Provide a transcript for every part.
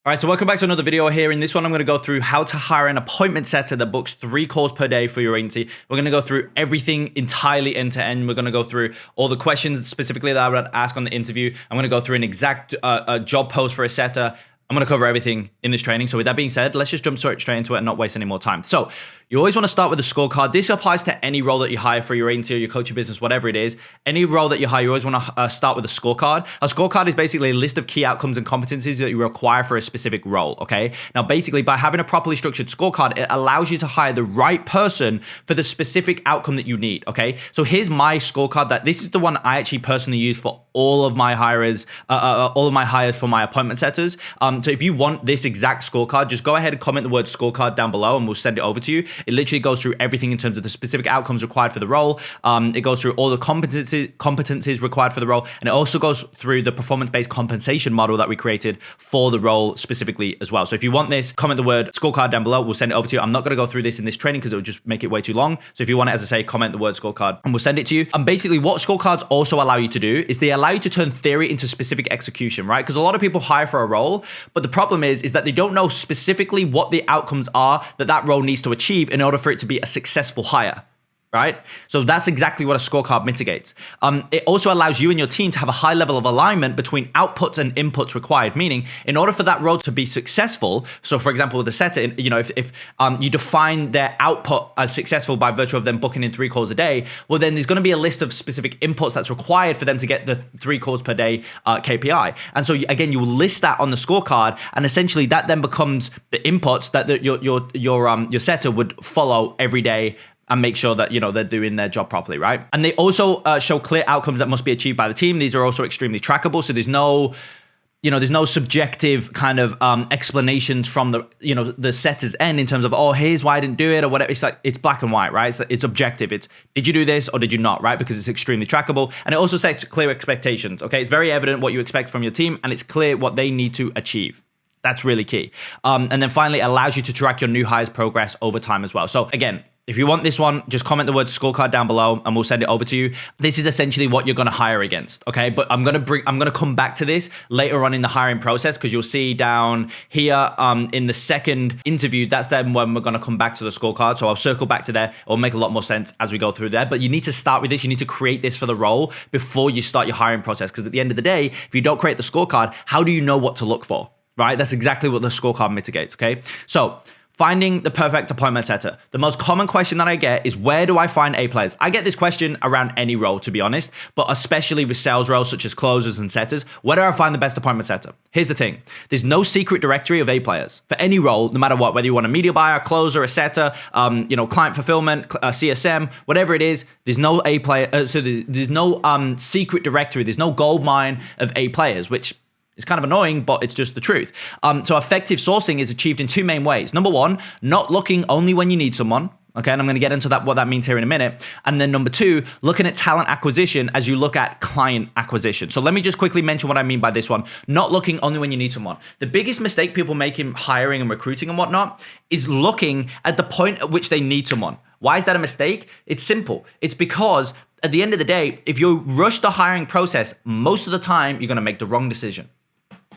All right, so welcome back to another video here. In this one, I'm going to go through how to hire an appointment setter that books 3 calls per day for your agency. We're going to go through everything entirely end to end. We're going to go through all the questions specifically that I would ask on the interview. I'm going to go through an exact job post for a setter. I'm going to cover everything in this training. So with that being said, let's just jump straight into it and not waste any more time. So you always want to start with a scorecard. This applies to any role that you hire for your agency or your coaching business, whatever it is. Any role that you hire, you always want to start with a scorecard. A scorecard is basically a list of key outcomes and competencies that you require for a specific role, okay? Now, basically, by having a properly structured scorecard, it allows you to hire the right person for the specific outcome that you need, okay? So here's my scorecard. This is the one I actually personally use for all of my hires, for my appointment setters. So if you want this exact scorecard, just go ahead and comment the word scorecard down below and we'll send it over to you. It literally goes through everything in terms of the specific outcomes required for the role. It goes through all the competencies required for the role. And it also goes through the performance-based compensation model that we created for the role specifically as well. So if you want this, comment the word scorecard down below. We'll send it over to you. I'm not going to go through this in this training because it would just make it way too long. So if you want it, as I say, comment the word scorecard and we'll send it to you. And basically what scorecards also allow you to do is they allow you to turn theory into specific execution, right? Because a lot of people hire for a role, but the problem is that they don't know specifically what the outcomes are that role needs to achieve in order for it to be a successful hire. Right? So that's exactly what a scorecard mitigates. It also allows you and your team to have a high level of alignment between outputs and inputs required, meaning in order for that role to be successful, so for example, with the setter, if you define their output as successful by virtue of them booking in 3 calls a day, well, then there's going to be a list of specific inputs that's required for them to get the 3 calls per day KPI. And so again, you will list that on the scorecard, and essentially that then becomes the inputs that your setter would follow every day and make sure that, they're doing their job properly, right? And they also show clear outcomes that must be achieved by the team. These are also extremely trackable. So there's no subjective kind of explanations from the setter's end in terms of, oh, here's why I didn't do it or whatever. It's like, it's black and white, right? It's objective. It's, did you do this or did you not, right? Because it's extremely trackable. And it also sets clear expectations, okay? It's very evident what you expect from your team and it's clear what they need to achieve. That's really key. And then finally, it allows you to track your new hires progress over time as well. So again, if you want this one, just comment the word scorecard down below and we'll send it over to you. This is essentially what you're going to hire against, okay? But I'm going to come back to this later on in the hiring process because you'll see down here in the second interview, that's then when we're going to come back to the scorecard. So I'll circle back to there. It'll make a lot more sense as we go through there. But you need to start with this. You need to create this for the role before you start your hiring process, because at the end of the day, if you don't create the scorecard, how do you know what to look for, right? That's exactly what the scorecard mitigates, okay? So finding the perfect appointment setter. The most common question that I get is, where do I find A players? I get this question around any role, to be honest, but especially with sales roles such as closers and setters. Where do I find the best appointment setter? Here's the thing. There's no secret directory of A players for any role, no matter what, whether you want a media buyer, a closer, a setter, client fulfillment, CSM, whatever it is, there's no A player. There's no secret directory. There's no gold mine of A players, which it's kind of annoying, but it's just the truth. So effective sourcing is achieved in 2 main ways. Number 1, not looking only when you need someone. Okay, and I'm going to get into what that means here in a minute. And then number 2, looking at talent acquisition as you look at client acquisition. So let me just quickly mention what I mean by this one. Not looking only when you need someone. The biggest mistake people make in hiring and recruiting and whatnot is looking at the point at which they need someone. Why is that a mistake? It's simple. It's because at the end of the day, if you rush the hiring process, most of the time, you're going to make the wrong decision.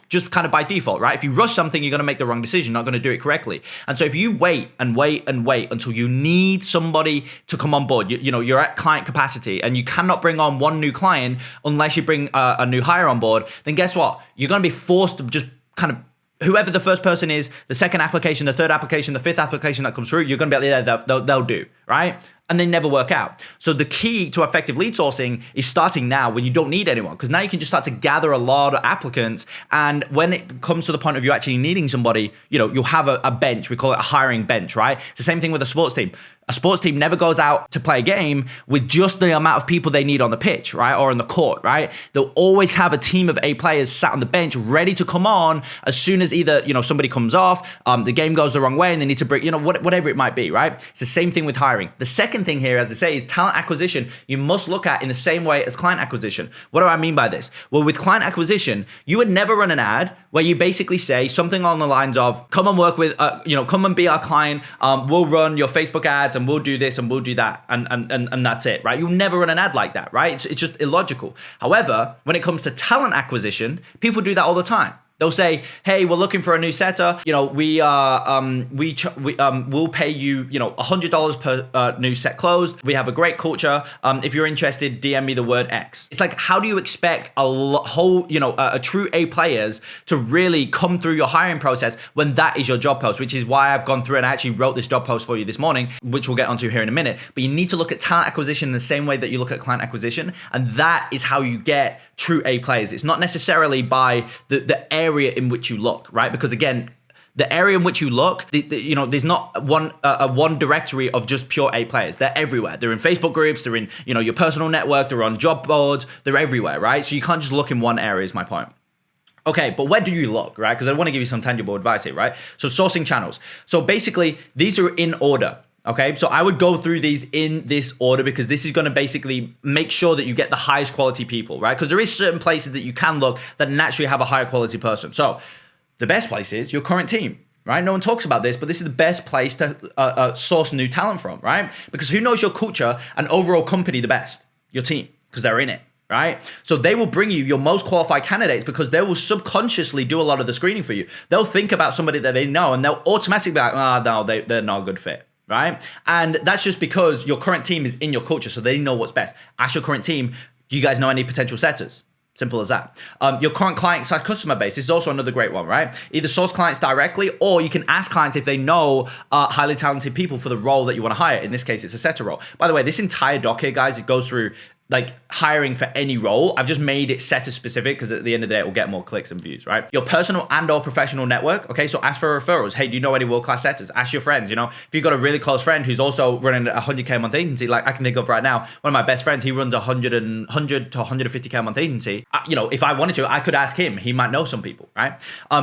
Just kind of by default, right? If you rush something, you're going to make the wrong decision, not going to do it correctly. And so if you wait and wait and wait until you need somebody to come on board, you're at client capacity and you cannot bring on one new client unless you bring a new hire on board, then guess what? You're going to be forced to just kind of, whoever the first person is, the second application, the third application, the fifth application that comes through, you're going to be like, yeah, they'll do, right? And they never work out. So the key to effective lead sourcing is starting now when you don't need anyone, because now you can just start to gather a lot of applicants. And when it comes to the point of you actually needing somebody, you'll have a bench. We call it a hiring bench, right? It's the same thing with a sports team. A sports team never goes out to play a game with just the amount of people they need on the pitch, right? Or on the court, right? They'll always have a team of A players sat on the bench ready to come on as soon as either, somebody comes off, the game goes the wrong way and they need to break, whatever it might be, right? It's the same thing with hiring. The second thing here, as I say, is talent acquisition. You must look at in the same way as client acquisition. What do I mean by this? Well, with client acquisition, you would never run an ad where you basically say something along the lines of, come and work with, come and be our client. We'll run your Facebook ads and we'll do this and we'll do that. And that's it, right? You'll never run an ad like that, right? It's just illogical. However, when it comes to talent acquisition, people do that all the time. They'll say, "Hey, we're looking for a new setter. You know, we'll pay you, you know, $100 per new set closed. We have a great culture. If you're interested, DM me the word X." It's like, how do you expect a true A players to really come through your hiring process when that is your job post? Which is why I've gone through and I actually wrote this job post for you this morning, which we'll get onto here in a minute. But you need to look at talent acquisition in the same way that you look at client acquisition, and that is how you get true A players. It's not necessarily by the area in which you look, right? Because again, the area in which you look, there's not one directory of just pure A players. They're everywhere. They're in Facebook groups. They're in, your personal network. They're on job boards. They're everywhere, right? So you can't just look in one area is my point. Okay, but where do you look, right? Because I want to give you some tangible advice here, right? So sourcing channels. So basically, these are in order. Okay, so I would go through these in this order because this is going to basically make sure that you get the highest quality people, right? Because there is certain places that you can look that naturally have a higher quality person. So the best place is your current team, right? No one talks about this, but this is the best place to source new talent from, right? Because who knows your culture and overall company the best? Your team, because they're in it. Right? So they will bring you your most qualified candidates because they will subconsciously do a lot of the screening for you. They'll think about somebody that they know and they'll automatically be like, no, they're not a good fit. Right? And that's just because your current team is in your culture, so they know what's best. Ask your current team, do you guys know any potential setters? Simple as that. Your current client/customer base, this is also another great one, right? Either source clients directly, or you can ask clients if they know highly talented people for the role that you want to hire. In this case, it's a setter role. By the way, this entire doc here, guys, it goes through like hiring for any role. I've just made it setter specific because at the end of the day, it will get more clicks and views, right? Your personal and or professional network. Okay, so ask for referrals. Hey, do you know any world-class setters? Ask your friends, if you've got a really close friend who's also running a 100K a month agency, like I can think of right now, one of my best friends, he runs 100 to 150K a month agency. If I wanted to, I could ask him. He might know some people, right?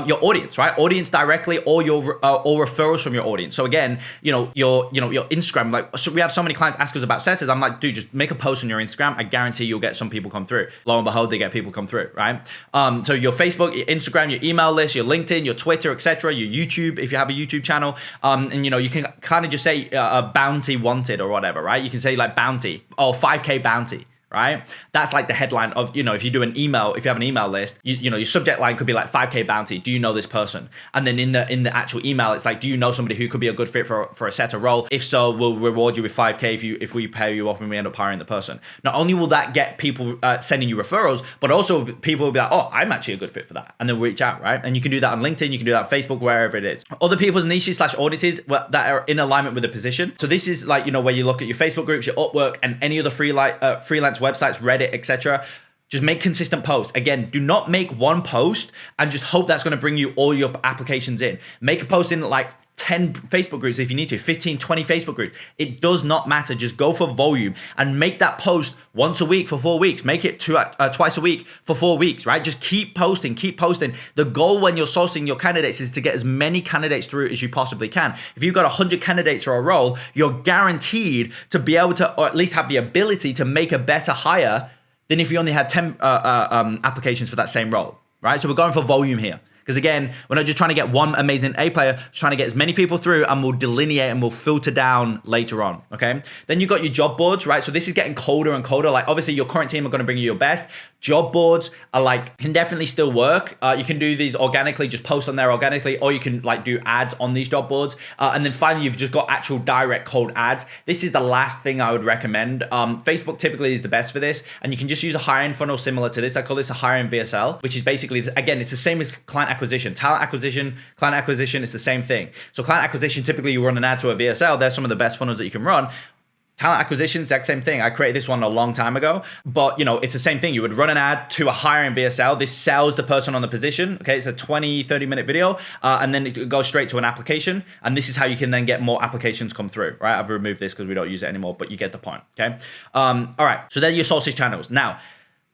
Your audience, right? Audience directly or your or referrals from your audience. So again, your Instagram, like, so we have so many clients ask us about setters. I'm like, dude, just make a post on your Instagram. I guarantee you'll get some people come through. Lo and behold, they get people come through, right? So your Facebook, your Instagram, your email list, your LinkedIn, your Twitter, etc., your YouTube, if you have a YouTube channel, and you can kind of just say a bounty wanted or whatever, right? You can say like bounty or 5K bounty. Right? That's like the headline of, if you do an email, if you have an email list, your subject line could be like 5K bounty. Do you know this person? And then in the actual email, it's like, do you know somebody who could be a good fit for a setter role? If so, we'll reward you with 5K if we pay you up and we end up hiring the person. Not only will that get people sending you referrals, but also people will be like, oh, I'm actually a good fit for that. And they'll reach out, right? And you can do that on LinkedIn, you can do that on Facebook, wherever it is. Other people's niches/audiences that are in alignment with the position. So this is like, where you look at your Facebook groups, your Upwork, and any other freelance websites, Reddit, etc. Just make consistent posts. Again, do not make one post and just hope that's going to bring you all your applications in. Make a post in like 10 Facebook groups if you need to, 15, 20 Facebook groups. It does not matter. Just go for volume and make that post once a week for 4 weeks. Make it twice a week for 4 weeks, right? Just keep posting, keep posting. The goal when you're sourcing your candidates is to get as many candidates through as you possibly can. If you've got 100 candidates for a role, you're guaranteed to be able to, or at least have the ability to make a better hire than if you only had 10 applications for that same role, right? So we're going for volume here. Because again, we're not just trying to get one amazing A player, just trying to get as many people through, and we'll delineate and we'll filter down later on, okay? Then you got your job boards, right? So this is getting colder and colder. Like obviously your current team are going to bring you your best. Job boards are like, can definitely still work. You can do these organically, just post on there organically, or you can like do ads on these job boards. And then finally, you've just got actual direct cold ads. This is the last thing I would recommend. Facebook typically is the best for this, and you can just use a hiring funnel similar to this. I call this a hiring VSL, which is basically, again, it's the same as client acquisition. Talent acquisition, client acquisition, it's the same thing. So client acquisition, typically you run an ad to a VSL. They're some of the best funnels that you can run. Talent acquisition, exact same thing. I created this one a long time ago, but it's the same thing. You would run an ad to a hiring VSL. This sells the person on the position. Okay, it's a 20, 30-minute video, and then it goes straight to an application. And this is how you can then get more applications come through, right? I've removed this because we don't use it anymore, but you get the point, okay? All right, so then your sources channels. Now,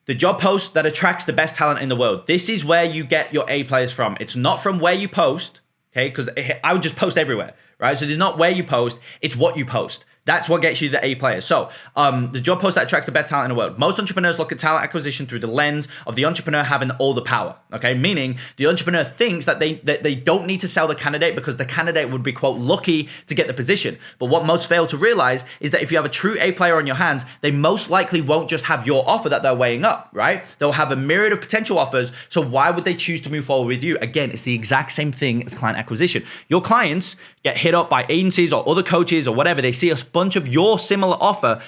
the job post that attracts the best talent in the world. This is where you get your A players from. It's not from where you post, okay? Because I would just post everywhere, right? So there's not where you post, it's what you post. That's what gets you the A players. So the job post that attracts the best talent in the world. Most entrepreneurs look at talent acquisition through the lens of the entrepreneur having all the power. Okay, meaning the entrepreneur thinks that they don't need to sell the candidate because the candidate would be, quote, lucky to get the position. But what most fail to realize is that if you have a true A player on your hands, they most likely won't just have your offer that they're weighing up, right? They'll have a myriad of potential offers. So why would they choose to move forward with you? Again, it's the exact same thing as client acquisition. Your clients get hit up by agencies or other coaches or whatever. They see a bunch of your similar offer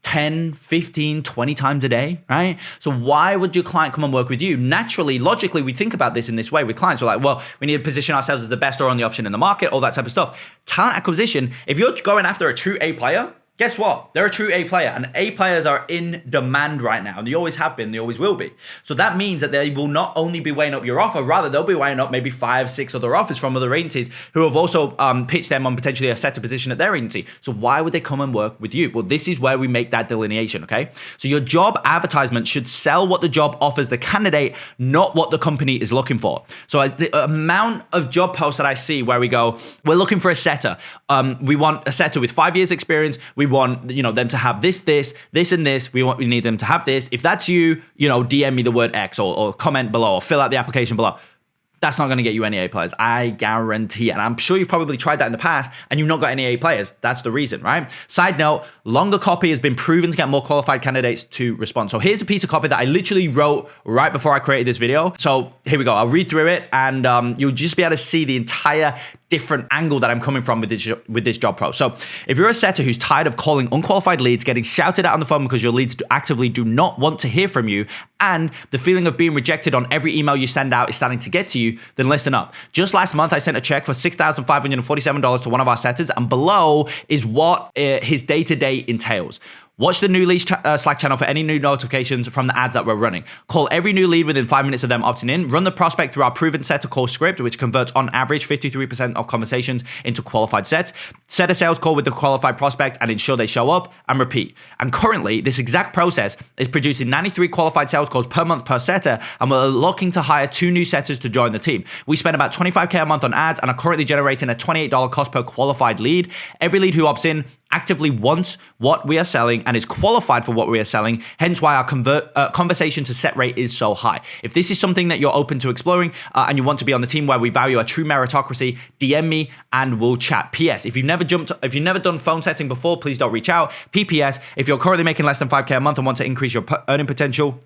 10, 15, 20 times a day, right? So why would your client come and work with you? Naturally, logically, we think about this in this way with clients. We're like, well, we need to position ourselves as the best or only option in the market, all that type of stuff. Talent acquisition, if you're going after a true A player, guess what? They're a true A player, and A players are in demand right now. They always have been, they always will be. So that means that they will not only be weighing up your offer, rather they'll be weighing up maybe 5, 6 other offers from other agencies who have also pitched them on potentially a setter position at their agency. So why would they come and work with you? Well, this is where we make that delineation, okay? So your job advertisement should sell what the job offers the candidate, not what the company is looking for. So the amount of job posts that I see where we go, we're looking for a setter. We want a setter with 5 years experience. We want, them to have this, and this. We need them to have this. If that's you, DM me the word X or comment below or fill out the application below. That's not going to get you any A players. I guarantee it. And I'm sure you've probably tried that in the past and you've not got any A players. That's the reason, right? Side note, longer copy has been proven to get more qualified candidates to respond. So here's a piece of copy that I literally wrote right before I created this video. So here we go. I'll read through it and you'll just be able to see the entire different angle that I'm coming from with this job post. So if you're a setter who's tired of calling unqualified leads, getting shouted at on the phone because your leads actively do not want to hear from you, and the feeling of being rejected on every email you send out is starting to get to you, then listen up. Just last month, I sent a check for $6,547 to one of our setters, and below is what his day-to-day entails. Watch the new leads Slack channel for any new notifications from the ads that we're running. Call every new lead within 5 minutes of them opting in. Run the prospect through our proven setter call script, which converts on average 53% of conversations into qualified sets. Set a sales call with the qualified prospect and ensure they show up, and repeat. And currently, this exact process is producing 93 qualified sales calls per month per setter, and we're looking to hire 2 new setters to join the team. We spend about $25K a month on ads and are currently generating a $28 cost per qualified lead. Every lead who opts in actively wants what we are selling and is qualified for what we are selling, hence why our conversation to set rate is so high. If this is something that you're open to exploring and you want to be on the team where we value a true meritocracy, DM me and we'll chat. PS, if you've never done phone setting before, please don't reach out. PPS, if you're currently making less than 5K a month and want to increase your earning potential,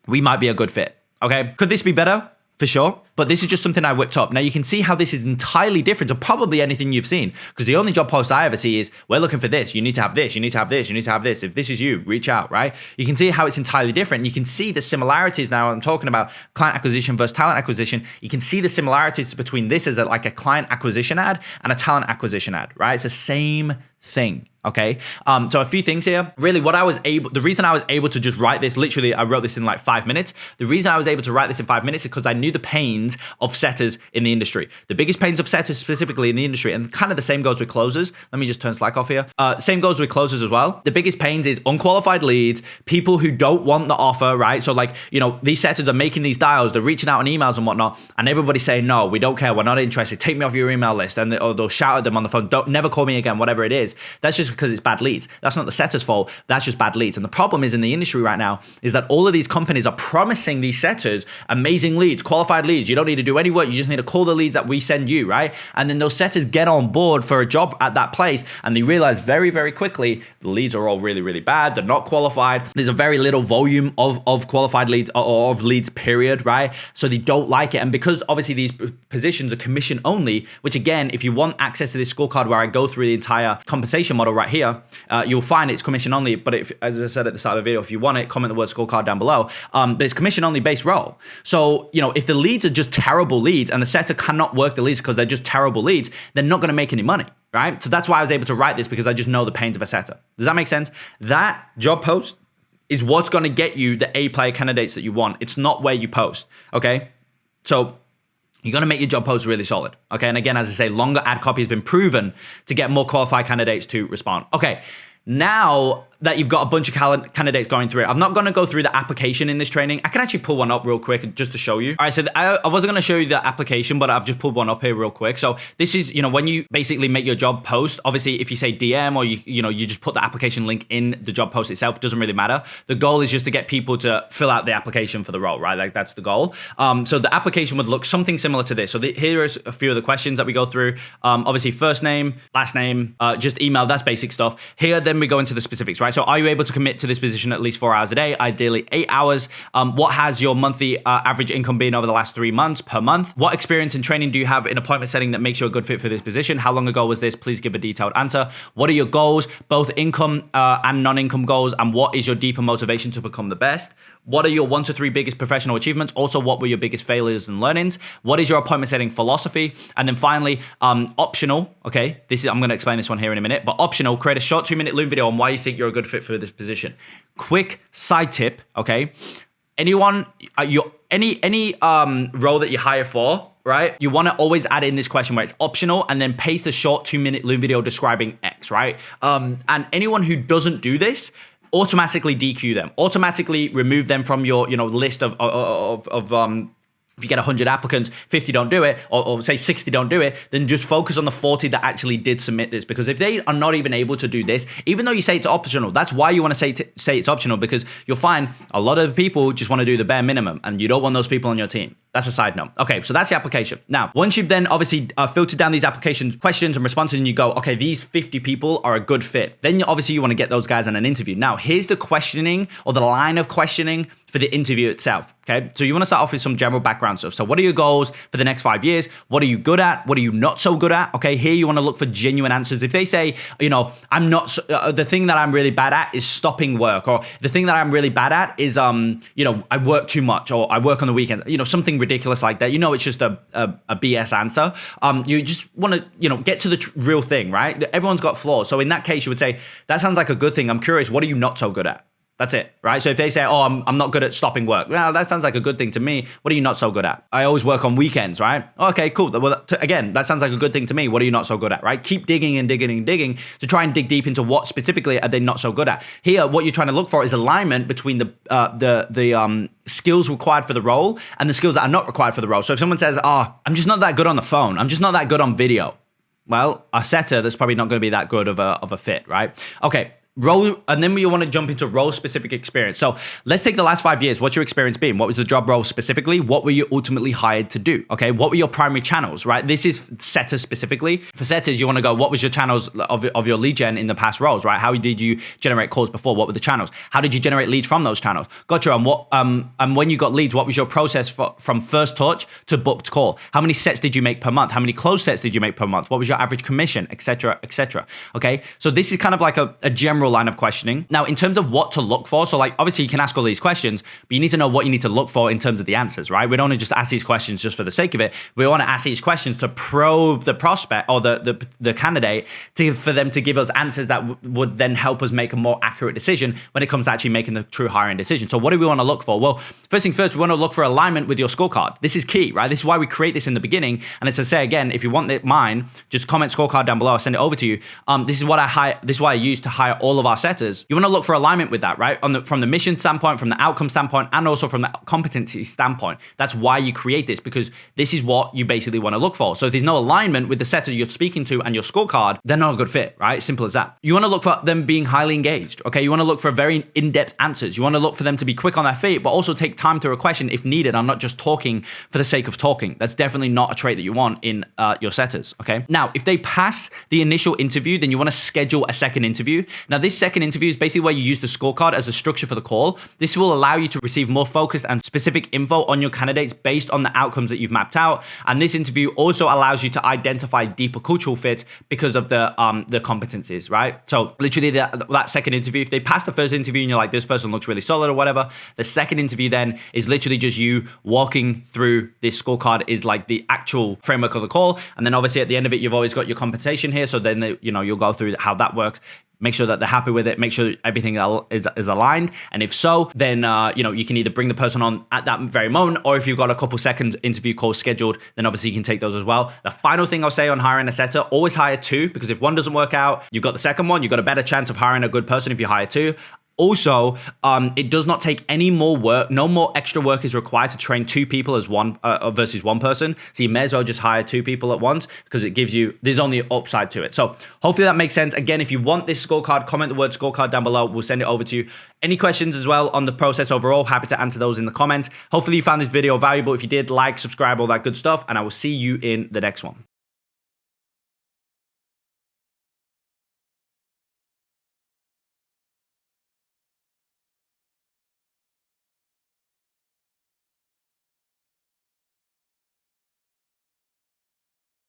we might be a good fit, okay? Could this be better? For sure, but this is just something I whipped up. Now you can see how this is entirely different to probably anything you've seen, because the only job post I ever see is, we're looking for this, you need to have this, you need to have this, you need to have this. If this is you, reach out, right? You can see how it's entirely different. You can see the similarities now. I'm talking about client acquisition versus talent acquisition. You can see the similarities between this as like a client acquisition ad and a talent acquisition ad, right? It's the same thing. Okay. So a few things here. Really, the reason I was able to just write this, literally, I wrote this in like 5 minutes. The reason I was able to write this in 5 minutes is because I knew the pains of setters in the industry. The biggest pains of setters specifically in the industry, and kind of the same goes with closers. Let me just turn Slack off here. Same goes with closers as well. The biggest pains is unqualified leads, people who don't want the offer, right? So like, these setters are making these dials, they're reaching out on emails and whatnot, and everybody's saying, no, we don't care, we're not interested, take me off your email list. And they'll shout at them on the phone, never call me again, whatever it is. That's just because it's bad leads. That's not the setter's fault. That's just bad leads. And the problem is in the industry right now is that all of these companies are promising these setters amazing leads, qualified leads. You don't need to do any work. You just need to call the leads that we send you, right? And then those setters get on board for a job at that place and they realize very, very quickly the leads are all really, really bad. They're not qualified. There's a very little volume of qualified leads or of leads, period, right? So they don't like it. And because obviously these positions are commission only, which again, if you want access to this scorecard where I go through the entire compensation model right here, you'll find it's commission only. But if, as I said at the start of the video, if you want it, comment the word scorecard down below. But it's commission only based role. So, if the leads are just terrible leads and the setter cannot work the leads because they're just terrible leads, they're not going to make any money, right? So that's why I was able to write this, because I just know the pains of a setter. Does that make sense? That job post is what's going to get you the A player candidates that you want. It's not where you post, okay? So you're going to make your job post really solid, okay? And again, as I say, longer ad copy has been proven to get more qualified candidates to respond. Okay, now that you've got a bunch of candidates going through it. I'm not going to go through the application in this training. I can actually pull one up real quick just to show you. All right, so I wasn't going to show you the application, but I've just pulled one up here real quick. So this is, when you basically make your job post, obviously if you say DM or you just put the application link in the job post itself, it doesn't really matter. The goal is just to get people to fill out the application for the role, right? Like that's the goal. So the application would look something similar to this. So here is a few of the questions that we go through. Obviously first name, last name, just email, that's basic stuff. Here, then we go into the specifics, right? So are you able to commit to this position at least 4 hours a day, ideally 8 hours? What has your monthly average income been over the last 3 months per month? What experience and training do you have in appointment setting that makes you a good fit for this position? How long ago was this? Please give a detailed answer. What are your goals, both income and non-income goals? And what is your deeper motivation to become the best? What are your 1 to 3 biggest professional achievements? Also, what were your biggest failures and learnings? What is your appointment setting philosophy? And then finally, optional, okay, I'm going to explain this one here in a minute, but optional, create a short 2-minute Loom video on why you think you're a good fit for this position. Quick side tip, okay? Any role that you hire for, right? You want to always add in this question where it's optional and then paste a short 2-minute Loom video describing X, right? And anyone who doesn't do this, automatically DQ them, automatically remove them from your, list of if you get 100 applicants, 50 don't do it, or say 60 don't do it, then just focus on the 40 that actually did submit this. Because if they are not even able to do this, even though you say it's optional, that's why you want to say it's optional, because you'll find a lot of people just want to do the bare minimum and you don't want those people on your team. That's a side note. Okay, so that's the application. Now, once you've then obviously filtered down these application questions and responses and you go, okay, these 50 people are a good fit, then obviously you want to get those guys on an interview. Now, here's the questioning or the line of questioning for the interview itself, okay? So you want to start off with some general background stuff. So what are your goals for the next 5 years? What are you good at? What are you not so good at? Okay, here you want to look for genuine answers. If they say, I'm not, the thing that I'm really bad at is stopping work, or the thing that I'm really bad at is, I work too much, or I work on the weekend, something ridiculous like that. It's just a BS answer. You just want to, get to the real thing, right? Everyone's got flaws. So in that case, you would say, that sounds like a good thing. I'm curious, what are you not so good at? That's it, right? So if they say, I'm not good at stopping work, well, that sounds like a good thing to me. What are you not so good at? I always work on weekends, right? Okay, cool. Well, again, that sounds like a good thing to me. What are you not so good at, right? Keep digging and digging and digging to try and dig deep into what specifically are they not so good at. Here, what you're trying to look for is alignment between the skills required for the role and the skills that are not required for the role. So if someone says, I'm just not that good on the phone, I'm just not that good on video, well, a setter, that's probably not going to be that good of a fit, right? Okay. Role, and then we want to jump into role specific experience. So let's take the last 5 years. What's your experience been? What was the job role specifically? What were you ultimately hired to do? Okay, what were your primary channels, right? This is setters specifically. For setters, you want to go, what was your channels of your lead gen in the past roles, right? How did you generate calls before? What were the channels? How did you generate leads from those channels? Gotcha. And when you got leads, what was your process from first touch to booked call? How many sets did you make per month? How many closed sets did you make per month? What was your average commission, etc., etc.? Okay, so this is kind of like a general line of questioning. Now, in terms of what to look for, so like obviously you can ask all these questions, but you need to know what you need to look for in terms of the answers, right? We don't want to just ask these questions just for the sake of it. We want to ask these questions to probe the prospect or the candidate for them to give us answers that would then help us make a more accurate decision when it comes to actually making the true hiring decision. So what do we want to look for? Well, first things first, we want to look for alignment with your scorecard. This is key, right? This is why we create this in the beginning. And as I say again, if you want mine, just comment scorecard down below. I'll send it over to you. This is what I use to hire all of our setters. You want to look for alignment with that, right? From the mission standpoint, from the outcome standpoint, and also from the competency standpoint. That's why you create this, because this is what you basically want to look for. So if there's no alignment with the setter you're speaking to and your scorecard, they're not a good fit, right? Simple as that. You want to look for them being highly engaged, okay? You want to look for very in-depth answers. You want to look for them to be quick on their feet, but also take time through a question if needed. I'm not just talking for the sake of talking. That's definitely not a trait that you want in your setters, okay? Now, if they pass the initial interview, then you want to schedule a second interview. Now, this second interview is basically where you use the scorecard as the structure for the call. This will allow you to receive more focused and specific info on your candidates based on the outcomes that you've mapped out. And this interview also allows you to identify deeper cultural fit because of the competencies, right? So literally that second interview, if they pass the first interview and you're like, this person looks really solid or whatever, the second interview then is literally just you walking through this scorecard is like the actual framework of the call. And then obviously at the end of it, you've always got your compensation here. So then, you'll go through how that works. make sure that they're happy with it, make sure everything is aligned. And if so, then you can either bring the person on at that very moment, or if you've got a couple second interview calls scheduled, then obviously you can take those as well. The final thing I'll say on hiring a setter, always hire two, because if one doesn't work out, you've got the second one. You've got a better chance of hiring a good person if you hire two. Also, it does not take any more work. No more extra work is required to train two people as one versus one person. So you may as well just hire two people at once, because it gives you, there's only an upside to it. So hopefully that makes sense. Again, if you want this scorecard, comment the word scorecard down below. We'll send it over to you. Any questions as well on the process overall, happy to answer those in the comments. Hopefully you found this video valuable. If you did, like, subscribe, all that good stuff. And I will see you in the next one.